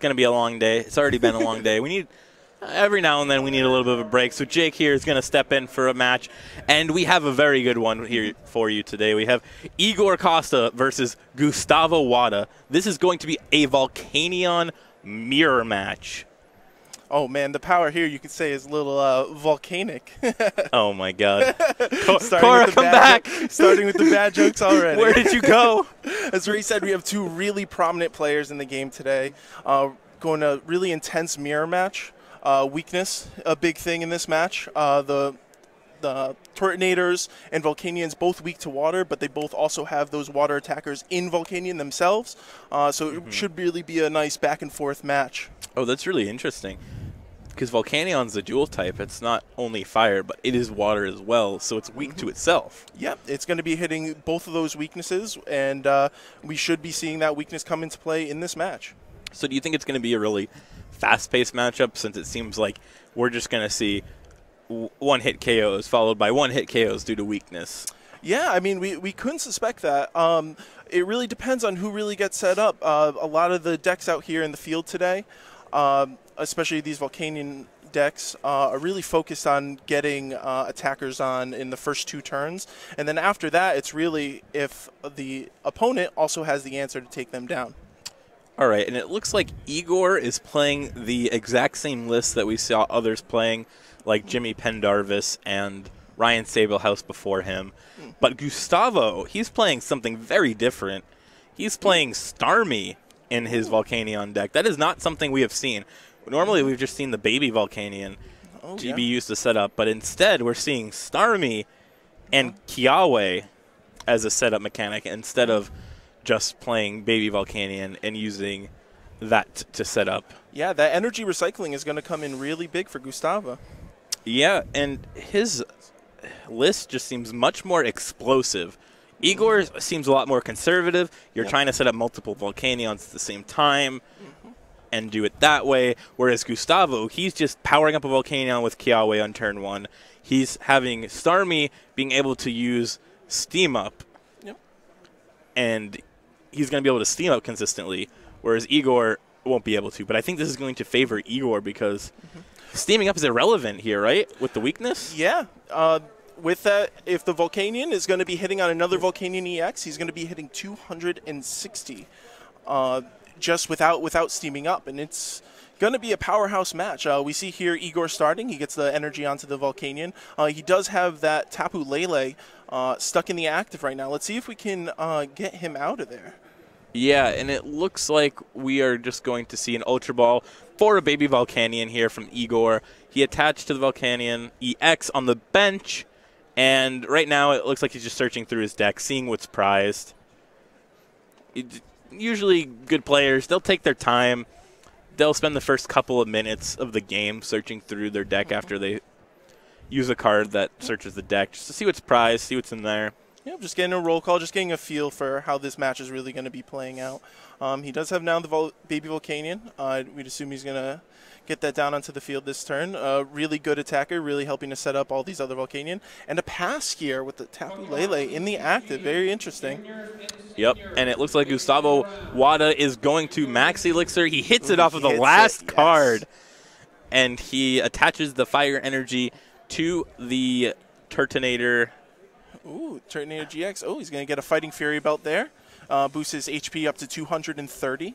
going to be a long day. It's already been a long day. We need every now and then we need a little bit of a break. So Jake here is going to step in for a match, and we have a very good one here for you today. We have Igor Costa versus Gustavo Wada. This is going to be a Volcanion mirror match. Oh, man, the power here, you could say, is a little volcanic. Oh, my God. Cora, come back. Starting with the bad jokes already. Where did you go? As Ray said, we have two really prominent players in the game today. Going a really intense mirror match. Weakness, a big thing in this match. The Tornadors and Volcanions both weak to water, but they both also have those water attackers in Volcanion themselves. So it should really be a nice back-and-forth match. Oh, that's really interesting. Because Volcanion's a dual type. It's not only fire, but it is water as well, so it's weak to itself. Yep, it's going to be hitting both of those weaknesses, and we should be seeing that weakness come into play in this match. So do you think it's going to be a really fast-paced matchup, since it seems like we're just going to see one-hit KOs followed by one-hit KOs due to weakness? Yeah, I mean, we couldn't suspect that. It really depends on who really gets set up. A lot of the decks out here in the field today, especially these Volcanion decks, are really focused on getting attackers on in the first 2 turns. And then after that, it's really if the opponent also has the answer to take them down. All right, and it looks like Igor is playing the exact same list that we saw others playing, like Jimmy Pendarvis and Ryan Sablehouse before him. But Gustavo, he's playing something very different. He's playing Starmie in his Volcanion deck. That is not something we have seen. Normally, we've just seen the baby Volcanion GB used to set up, but instead, we're seeing Starmie and Kiawe as a setup mechanic instead of just playing baby Volcanion and using that to set up. Yeah, that energy recycling is going to come in really big for Gustavo. Yeah, and his list just seems much more explosive. Igor seems a lot more conservative. You're trying to set up multiple Volcanions at the same time and do it that way, whereas Gustavo, he's just powering up a Volcanion with Kiawe on turn 1. He's having Starmie being able to use Steam Up, and he's going to be able to Steam Up consistently, whereas Igor won't be able to. But I think this is going to favor Igor because Steaming Up is irrelevant here, right, with the weakness? Yeah. With that, if the Volcanion is going to be hitting on another Volcanion EX, he's going to be hitting 260 just without steaming up, and it's going to be a powerhouse match. We see here Igor starting. He gets the energy onto the Volcanion. He does have that Tapu Lele stuck in the active right now. Let's see if we can get him out of there. Yeah, and it looks like we are just going to see an Ultra Ball for a baby Volcanion here from Igor. He attached to the Volcanion EX on the bench, and right now it looks like he's just searching through his deck, seeing what's prized. Usually good players, they'll take their time. They'll spend the first couple of minutes of the game searching through their deck after they use a card that searches the deck, just to see what's prized, see what's in there. Yeah, just getting a roll call, just getting a feel for how this match is really going to be playing out. He does have now the baby Volcanion. We'd assume he's going to get that down onto the field this turn. Really good attacker, really helping to set up all these other Volcanion. And a pass here with the Tapu Lele in the active. Very interesting. Yep, and it looks like Gustavo Wada is going to Max Elixir. He hits it off of the last card, and he attaches the fire energy to the Turtonator. Ooh, Turtonator GX. Oh, he's going to get a Fighting Fury belt there. Boosts his HP up to 230.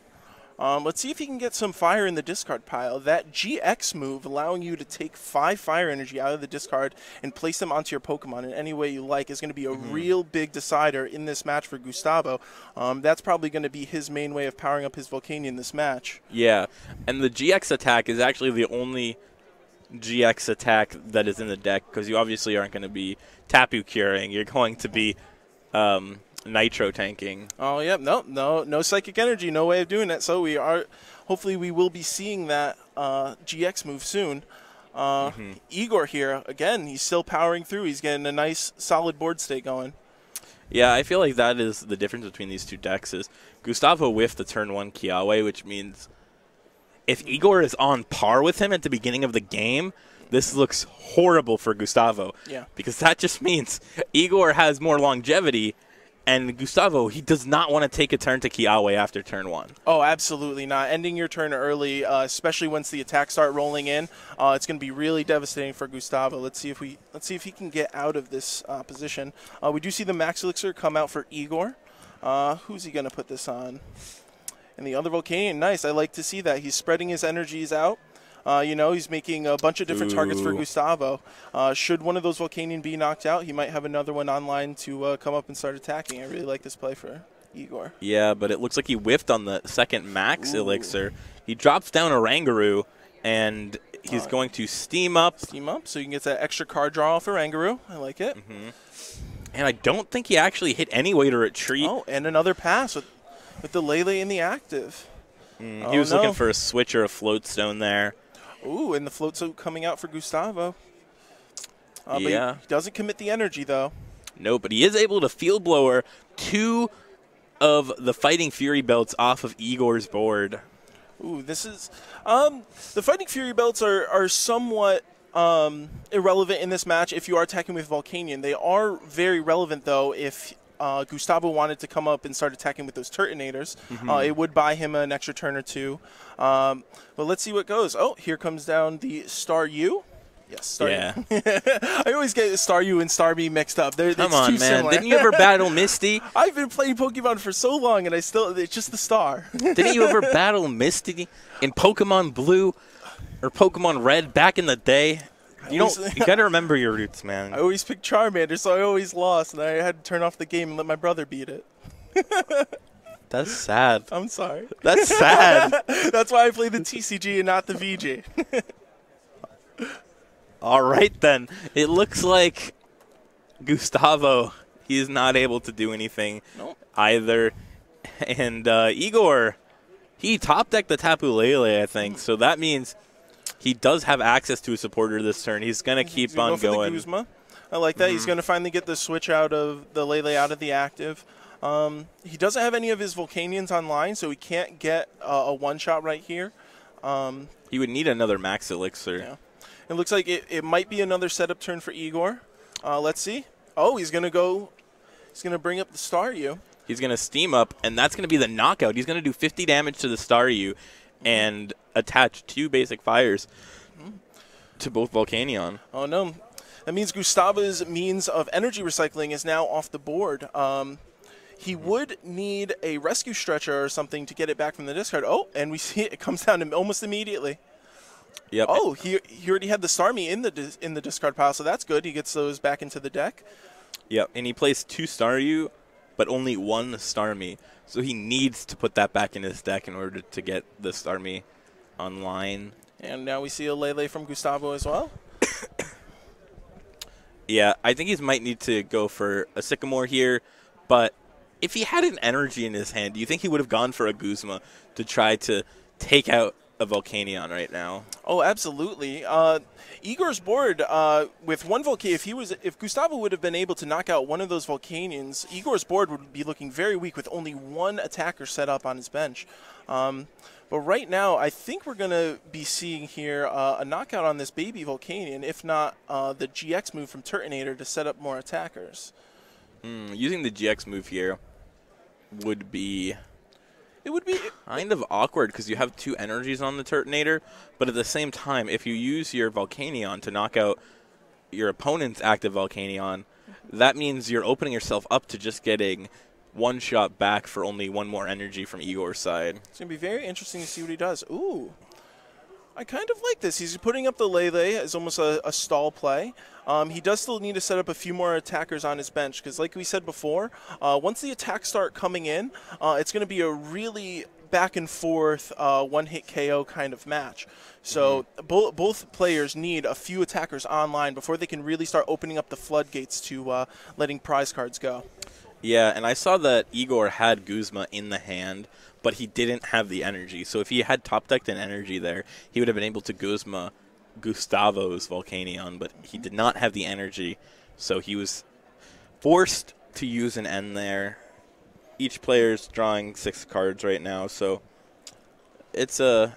Let's see if he can get some fire in the discard pile. That GX move allowing you to take 5 fire energy out of the discard and place them onto your Pokemon in any way you like is going to be a real big decider in this match for Gustavo. That's probably going to be his main way of powering up his Volcanion in this match. Yeah, and the GX attack is actually the only GX attack that is in the deck, because you obviously aren't going to be Tapu curing. You're going to be Nitro tanking. Oh, yeah. No psychic energy. No way of doing that. So hopefully we will be seeing that GX move soon. Igor here, again, he's still powering through. He's getting a nice solid board state going. Yeah, I feel like that is the difference between these two decks is Gustavo whiffed the turn 1 Kiawe, which means if Igor is on par with him at the beginning of the game, this looks horrible for Gustavo. Yeah. Because that just means Igor has more longevity And Gustavo, he does not want to take a turn to Kiawe after turn 1. Oh, absolutely not. Ending your turn early, especially once the attacks start rolling in, it's going to be really devastating for Gustavo. Let's see if he can get out of this position. We do see the Max Elixir come out for Igor. Who's he going to put this on? And the other Volcanion, nice. I like to see that. He's spreading his energies out. He's making a bunch of different targets for Gustavo. Should one of those Volcanion be knocked out, he might have another one online to come up and start attacking. I really like this play for Igor. Yeah, but it looks like he whiffed on the second Max Elixir. He drops down a Rangaroo, and he's going to steam up. Steam up, so you can get that extra card draw for Rangaroo. I like it. And I don't think he actually hit any way to retreat. Oh, and another pass with the Lele in the active. He was looking for a switch or a float stone there. Ooh, and the float stone coming out for Gustavo. But he doesn't commit the energy, though. No, but he is able to Field Blower 2 of the Fighting Fury belts off of Igor's board. Ooh, this is... the Fighting Fury belts are somewhat irrelevant in this match if you are attacking with Volcanion. They are very relevant, though, if Gustavo wanted to come up and start attacking with those Turtonators. It would buy him an extra turn or two. But let's see what goes. Oh, here comes down the Staryu. Yes, Staryu. I always get Staryu and Starmie mixed up. Come on, man. Similar. Didn't you ever battle Misty? I've been playing Pokemon for so long, and it's just the star. Didn't you ever battle Misty in Pokemon Blue or Pokemon Red back in the day? You got to remember your roots, man. I always picked Charmander, so I always lost, and I had to turn off the game and let my brother beat it. That's sad. I'm sorry. That's sad. That's why I play the TCG and not the VG. All right, then. It looks like Gustavo, he is not able to do anything either. And Igor, he top-decked the Tapu Lele, I think, so that means he does have access to a supporter this turn. He's going to keep on going. For the Guzma. I like that. He's going to finally get the switch out of the Lele out of the active. He doesn't have any of his Volcanions online, so he can't get a one-shot right here. He would need another Max Elixir. Yeah. It looks like it might be another setup turn for Igor. Let's see. Oh, he's going to bring up the Staryu. He's going to steam up, and that's going to be the knockout. He's going to do 50 damage to the Staryu and attach 2 basic fires to both Volcanion. Oh, no. That means Gustavo's means of energy recycling is now off the board. He would need a rescue stretcher or something to get it back from the discard. Oh, and we see it comes down almost immediately. Yep. Oh, he already had the Starmie in the discard pile, so that's good. He gets those back into the deck. Yep, and he plays 2 Staryu, but only 1 Starmie. So he needs to put that back in his deck in order to get the Starmie online. And now we see a Lele from Gustavo as well. Yeah, I think he might need to go for a Sycamore here, but if he had an energy in his hand, do you think he would have gone for a Guzma to try to take out a Volcanion right now? Oh, absolutely. Igor's board with one Volcanion. If Gustavo would have been able to knock out one of those Volcanions, Igor's board would be looking very weak with only 1 attacker set up on his bench. But right now, I think we're going to be seeing here a knockout on this baby Volcanion, if not the GX move from Turtonator to set up more attackers. Using the GX move here would be... It would be kind of awkward because you have 2 energies on the Turtonator, but at the same time, if you use your Volcanion to knock out your opponent's active Volcanion, that means you're opening yourself up to just getting 1 shot back for only 1 more energy from Igor's side. It's going to be very interesting to see what he does. Ooh. I kind of like this. He's putting up the Lele as almost a stall play. He does still need to set up a few more attackers on his bench because, like we said before, once the attacks start coming in, it's going to be a really back-and-forth one-hit KO kind of match. So both players need a few attackers online before they can really start opening up the floodgates to letting prize cards go. Yeah, and I saw that Igor had Guzma in the hand, but he didn't have the energy. So if he had top-decked an energy there, he would have been able to Guzma Gustavo's Volcanion, but he did not have the energy, so he was forced to use an N there. Each player's drawing 6 cards right now, so it's a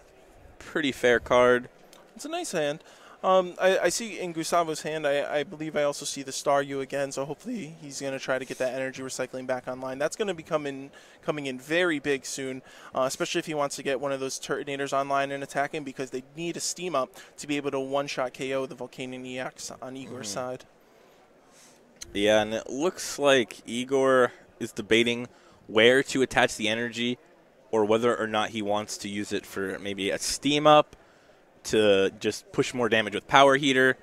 pretty fair card. It's a nice hand. I see in Gustavo's hand, I believe I also see the Staryu again, so hopefully he's going to try to get that energy recycling back online. That's going to be coming in very big soon, especially if he wants to get one of those Turtonators online and attacking, because they need a steam up to be able to one-shot KO the Volcanion EX on Igor's side. Yeah, and it looks like Igor is debating where to attach the energy or whether or not he wants to use it for maybe a steam up to just push more damage with Power Heater.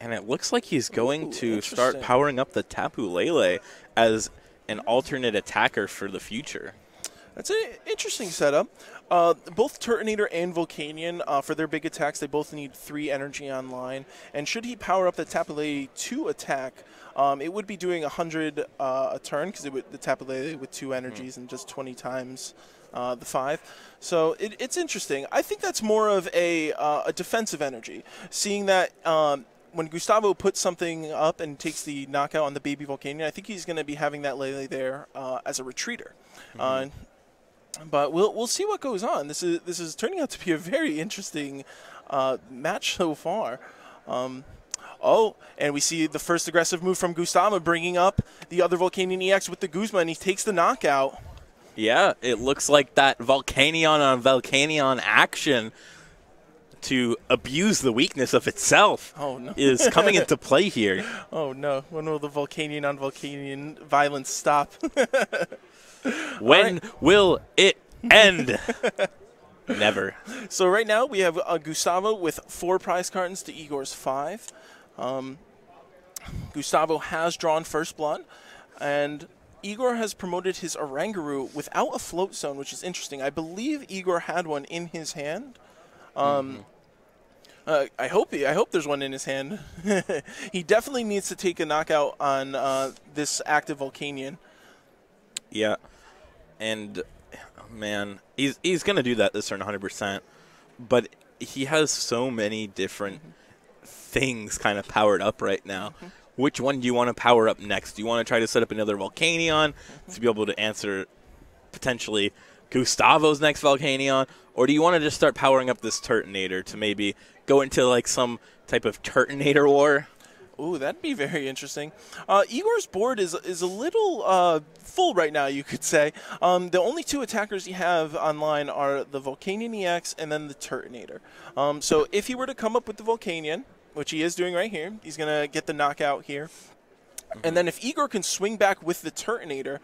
And it looks like he's going to start powering up the Tapu Lele as an alternate attacker for the future. That's an interesting setup. Both Turtonator and Volcanion, for their big attacks, they both need 3 energy online. And should he power up the Tapu Lele to attack, it would be doing 100 a turn, because the Tapu Lele with 2 energies and just 20 times the 5. So it's interesting. I think that's more of a defensive energy, seeing that when Gustavo puts something up and takes the knockout on the baby Volcanion, I think he's going to be having that Lele there as a retreater. But we'll see what goes on. This is turning out to be a very interesting match so far. Oh, and we see the first aggressive move from Gustavo, bringing up the other Volcanion EX with the Guzma, and he takes the knockout. Yeah, it looks like that Volcanion on Volcanion action to abuse the weakness of itself is coming into play here. Oh, no. When will the Volcanion on Volcanion violence stop? When will it end? Never. So right now we have Gustavo with 4 prize cards to Igor's 5. Gustavo has drawn first blood, and Igor has promoted his Oranguru without a float zone, which is interesting. I believe Igor had one in his hand. I hope there's one in his hand. He definitely needs to take a knockout on this active Volcanion. Yeah, and man, he's gonna do that this turn 100%. But he has so many different things kind of powered up right now. Which one do you want to power up next? Do you want to try to set up another Volcanion to be able to answer potentially Gustavo's next Volcanion? Or do you want to just start powering up this Turtonator to maybe go into like some type of Turtonator war? Ooh, that'd be very interesting. Igor's board is a little full right now, you could say. The only 2 attackers you have online are the Volcanion EX and then the Turtonator. So if he were to come up with the Volcanion, which he is doing right here, he's going to get the knockout here. And then if Igor can swing back with the Turtonator,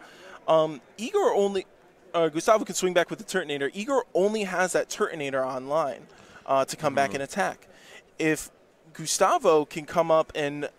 Gustavo can swing back with the Turtonator. Igor only has that Turtonator online to come back and attack. If Gustavo can come up and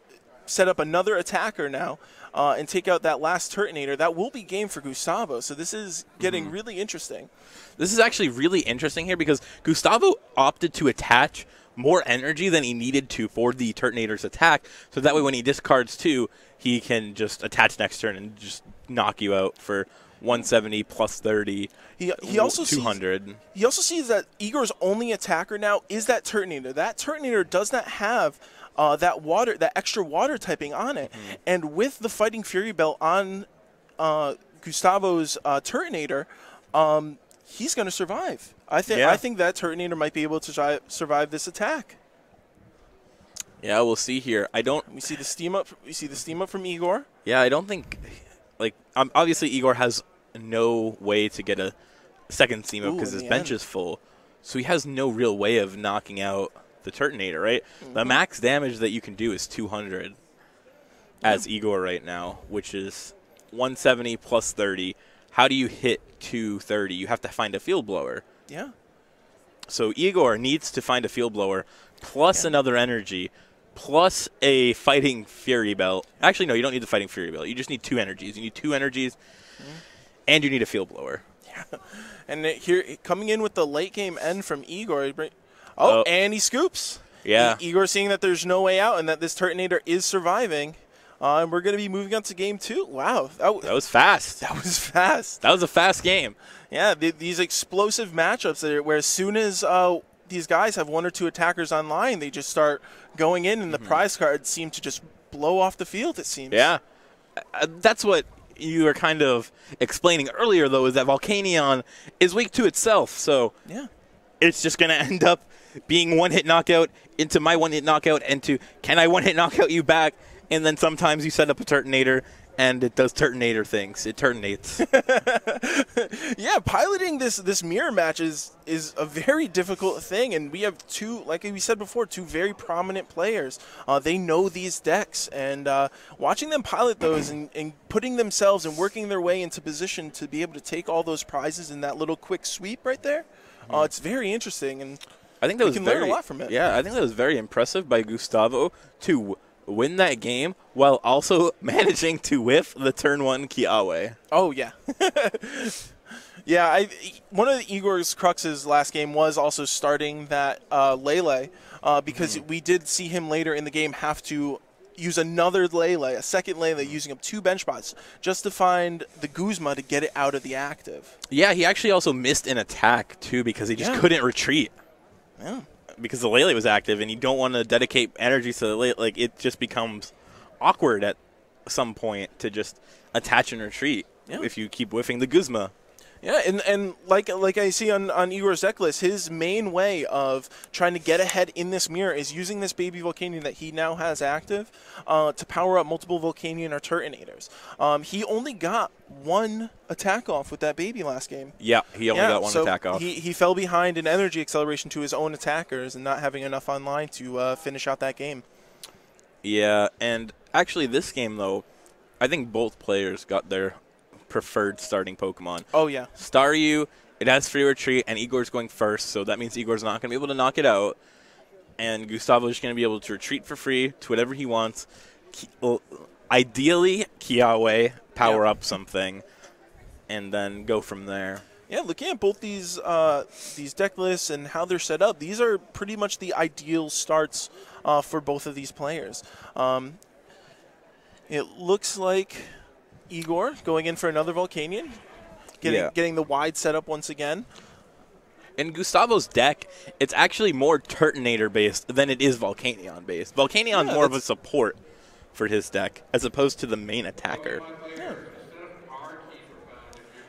set up another attacker now and take out that last Turtonator, that will be game for Gustavo. So this is getting really interesting. This is actually really interesting here because Gustavo opted to attach more energy than he needed to for the Turtonator's attack, so that way when he discards 2, he can just attach next turn and just knock you out for 170 plus 30, he also 200. He also sees that Igor's only attacker now is that Turtonator. That Turtonator does not have that extra water typing on it. And with the Fighting Fury Belt on Gustavo's Turtonator, he's going to survive. I think that Turtonator might be able to survive this attack. Yeah, we'll see here. We see the steam up. We see the steam up from Igor. Yeah, I don't think obviously Igor has no way to get a second steam up because his bench is full. So he has no real way of knocking out the Turtonator, right? The max damage that you can do is 200 as Igor right now, which is 170 plus 30. How do you hit 230? You have to find a field blower. Yeah. So Igor needs to find a field blower plus another energy plus a Fighting Fury Belt. Actually, no, you don't need the Fighting Fury Belt. You just need 2 energies. You need 2 energies, and you need a field blower. Yeah. And here, coming in with the late game end from Igor. And he scoops. Yeah. Igor seeing that there's no way out and that this Turtonator is surviving. And we're going to be moving on to game 2. Wow. That was fast. That was fast. That was a fast game. Yeah, these explosive matchups where as soon as these guys have 1 or 2 attackers online, they just start going in, and the prize cards seem to just blow off the field, it seems. Yeah. That's what you were kind of explaining earlier, though, is that Volcanion is weak to itself. So yeah, it's just going to end up being one-hit knockout into my one-hit knockout into can I one-hit knockout you back? And then sometimes you set up a Turtonator, and it does Turtonator things. It Turtonates. Yeah, piloting this mirror match is a very difficult thing, and we have two, like we said before, two very prominent players. They know these decks, and watching them pilot those and putting themselves and working their way into position to be able to take all those prizes in that little quick sweep right there, it's very interesting, and I think that we was can very, learn a lot from it. Yeah, I think that was very impressive by Gustavo to win that game while also managing to whiff the turn 1 Kiawe. Oh, yeah. Yeah, one of Igor's cruxes last game was also starting that Lele, because we did see him later in the game have to use another Lele, a second Lele, using up 2 bench spots just to find the Guzma to get it out of the active. Yeah, he actually also missed an attack, too, because he just couldn't retreat. Yeah. Because the Lele was active, and you don't want to dedicate energy to the Lele. Like, it just becomes awkward at some point to just attach and retreat if you keep whiffing the Guzma. Yeah, and like I see on Igor's deck list, his main way of trying to get ahead in this mirror is using this baby Volcanion that he now has active to power up multiple Volcanion or Turtonators. He only got 1 attack off with that baby last game. Yeah, he only got 1 attack off. He fell behind in energy acceleration to his own attackers and not having enough online to finish out that game. Yeah, and actually this game, though, I think both players got their preferred starting Pokemon. Oh, yeah. Staryu, it has free retreat, and Igor's going first, so that means Igor's not going to be able to knock it out. And Gustavo's going to be able to retreat for free to whatever he wants. Ideally, Kiawe, power up something, and then go from there. Yeah, looking at both these deck lists and how they're set up, these are pretty much the ideal starts for both of these players. It looks like Igor going in for another Volcanion, getting the wide setup once again. In Gustavo's deck, it's actually more Turtonator-based than it is Volcanion-based. Volcanion's more of a support for his deck, as opposed to the main attacker.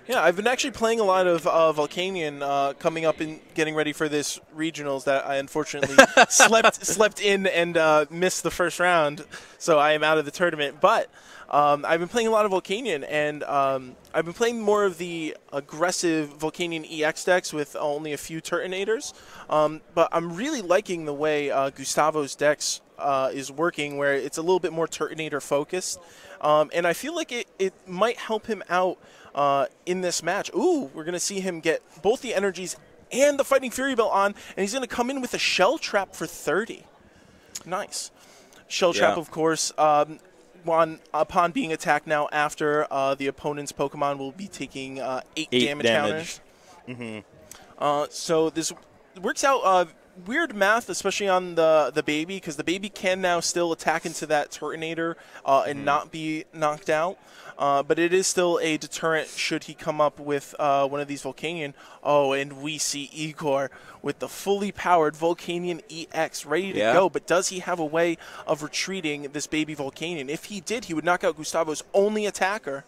Yeah, I've been actually playing a lot of Volcanion coming up and getting ready for this regionals that I unfortunately slept in and missed the first round, so I am out of the tournament. But I've been playing a lot of Volcanion, and I've been playing more of the aggressive Volcanion EX decks with only a few Turtonators. But I'm really liking the way Gustavo's decks is working, where it's a little bit more Turtonator focused. And I feel like it might help him out in this match. Ooh, we're going to see him get both the energies and the Fighting Fury Belt on, and he's going to come in with a Shell Trap for 30. Nice. Shell Trap, of course, upon being attacked now after the opponent's Pokemon will be taking 8 damage counters. So this works out weird math, especially on the baby, because the baby can now still attack into that Turtonator and not be knocked out. But it is still a deterrent should he come up with one of these Volcanion. Oh, and we see Igor with the fully powered Volcanion EX ready to go. But does he have a way of retreating this baby Volcanion? If he did, he would knock out Gustavo's only attacker.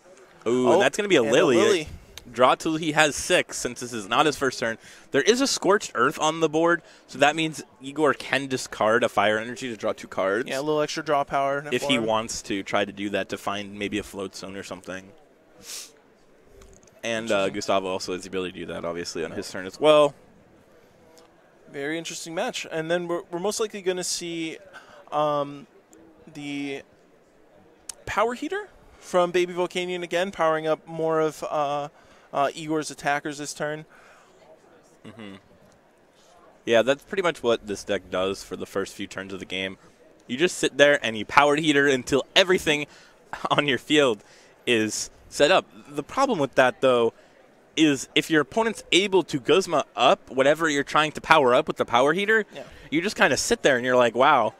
Ooh, and that's going to be a Lily. Draw till he has 6, since this is not his first turn. There is a Scorched Earth on the board, so that means Igor can discard a Fire Energy to draw 2 cards. Yeah, a little extra draw power. If he wants to try to do that to find maybe a Float Zone or something. And Gustavo also has the ability to do that, obviously, on his turn as well. Very interesting match. And then we're most likely going to see the Power Heater from Baby Volcanion again, powering up more of Igor's attackers this turn. Yeah, that's pretty much what this deck does for the first few turns of the game. You just sit there and you Power Heater until everything on your field is set up. The problem with that, though, is if your opponent's able to Guzma up whatever you're trying to power up with the Power Heater, you just kind of sit there and you're like, wow,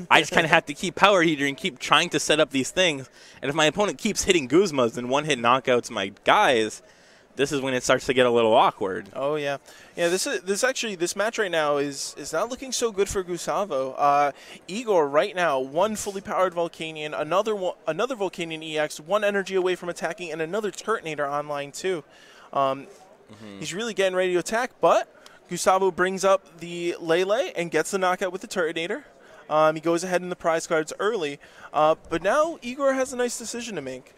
I just kind of have to keep Power Heater and keep trying to set up these things. And if my opponent keeps hitting Guzmas and one-hit knockouts my guys, this is when it starts to get a little awkward. Oh yeah, yeah. This match right now is not looking so good for Gustavo. Igor right now, 1 fully powered Volcanion, another Volcanion EX, 1 energy away from attacking, and another Turtonator online too. He's really getting ready to attack, but Gustavo brings up the Lele and gets the knockout with the Turtonator. He goes ahead in the prize cards early, but now Igor has a nice decision to make.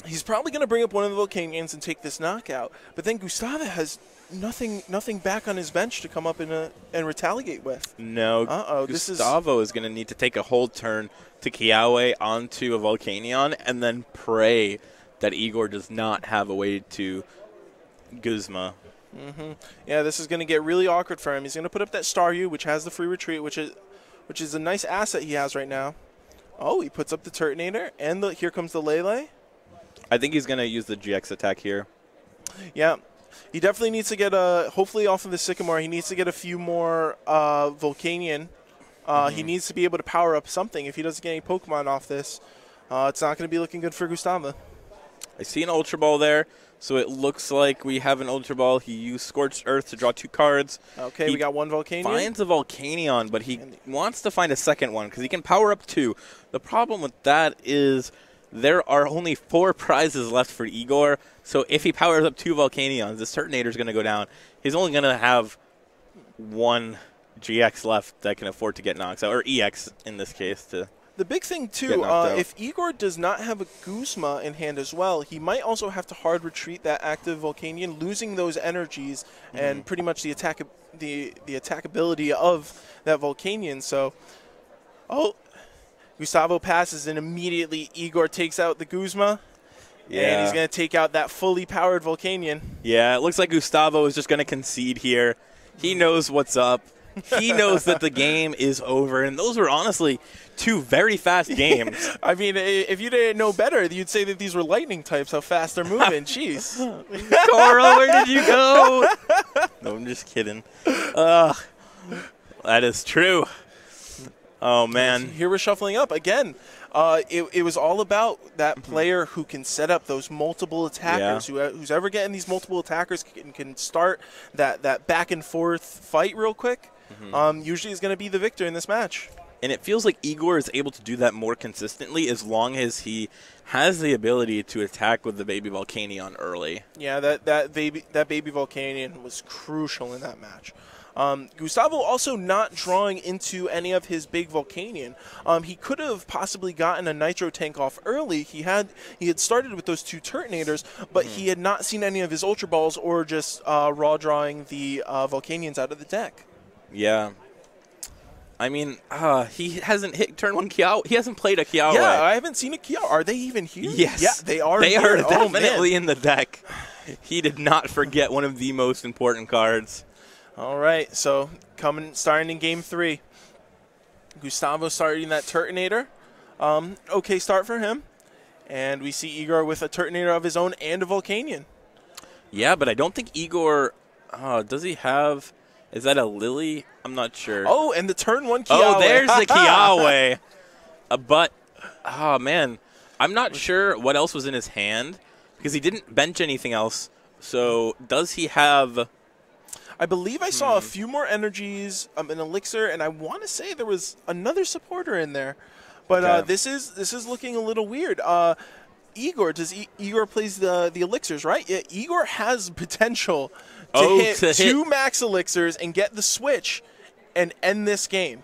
He's probably going to bring up one of the Volcanions and take this knockout, but then Gustavo has nothing back on his bench to come up and retaliate with. No, Gustavo is going to need to take a hold turn to Kiawe onto a Volcanion and then pray that Igor does not have a way to Guzma. Yeah, this is going to get really awkward for him. He's going to put up that Staryu, which has the free retreat, which is a nice asset he has right now. Oh, he puts up the Turtonator, and here comes the Lele. I think he's going to use the GX attack here. Yeah, he definitely needs to get hopefully off of the Sycamore, he needs to get a few more Volcanion. He needs to be able to power up something. If he doesn't get any Pokemon off this, it's not going to be looking good for Gustavo. I see an Ultra Ball there, so it looks like we have an Ultra Ball. He used Scorched Earth to draw 2 cards. Okay, we got one Volcanion. Finds a Volcanion, but he wants to find a second one because he can power up 2. The problem with that is there are only 4 prizes left for Igor, so if he powers up 2 Volcanions, the Turtonator is going to go down. He's only going to have 1 GX left that can afford to get knocked out, or EX in this case. The big thing, too, if Igor does not have a Guzma in hand as well, he might also have to hard retreat that active Volcanion, losing those energies and pretty much the attackability of that Volcanion. So, Gustavo passes, and immediately Igor takes out the Guzma. Yeah. And he's going to take out that fully powered Volcanion. Yeah, it looks like Gustavo is just going to concede here. He knows what's up. He knows that the game is over, and those were honestly 2 very fast games. I mean, if you didn't know better, you'd say that these were lightning types, how fast they're moving. Jeez. Cora, where did you go? No, I'm just kidding. That is true. Oh, man. Here we're shuffling up. Again, it was all about that player who can set up those multiple attackers. Yeah. Who's ever getting these multiple attackers can start that back-and-forth fight real quick. Usually is going to be the victor in this match. And it feels like Igor is able to do that more consistently as long as he has the ability to attack with the baby Volcanion early. Yeah, that baby Volcanion was crucial in that match. Gustavo also not drawing into any of his big Volcanion. He could have possibly gotten a Nitro tank off early. He had started with those 2 Turtonators, but he had not seen any of his Ultra Balls or just raw drawing the Volcanions out of the deck. Yeah. I mean, he hasn't hit turn 1 Kiawe. He hasn't played a Kiawe. Yeah, I haven't seen a Kiawe. Are they even here? Yes. Yeah, they are They here. are definitely in the deck. He did not forget one of the most important cards. All right, so starting in game 3. Gustavo starting that Turtonator. Okay start for him. And we see Igor with a Turtonator of his own and a Volcanion. Yeah, but I don't think Igor, does he have, is that a Lily? I'm not sure. Oh, and the turn 1 Kiawe. Oh, there's the Kiawe. But, oh man, I'm not sure what else was in his hand because he didn't bench anything else. So does he have... I believe I saw a few more energies, an elixir, and I want to say there was another supporter in there. But this is looking a little weird. Igor, Igor plays the elixirs, right? Yeah, Igor has potential to hit 2 max elixirs and get the switch and end this game.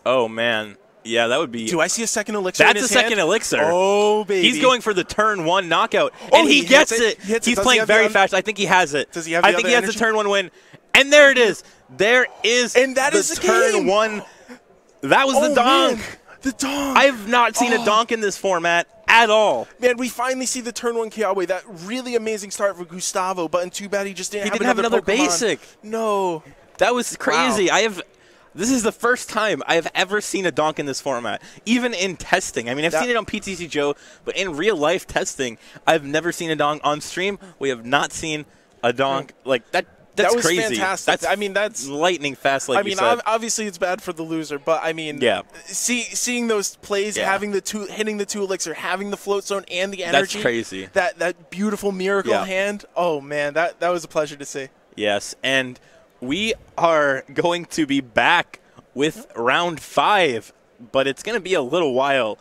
Oh, man. Yeah, that would be... Do I see a second elixir That's in his a second hand? elixir. Oh, baby. He's going for the turn 1 knockout, and he gets it. He's playing very fast. I think he has it. Does he have the I think he has the turn 1 win. And there it is. There is and that is the turn game. 1. That was the donk. Man. The donk. I've not seen a donk in this format at all. Man, we finally see the turn 1 Kiawe. That really amazing start for Gustavo, but too bad he just didn't have another Pokemon. Basic. No. That was crazy. Wow. This is the first time I have ever seen a donk in this format, even in testing. I mean, I've seen it on PTC Joe, but in real life testing, I've never seen a donk on stream. We have not seen a donk like that. That's was crazy. Fantastic. That's lightning fast. Like you said. Obviously it's bad for the loser, but I mean, seeing those plays, hitting the 2 elixir, having the float zone and the energy. That's crazy. That beautiful miracle hand. Oh man, that was a pleasure to see. Yes, and we are going to be back with round 5, but it's going to be a little while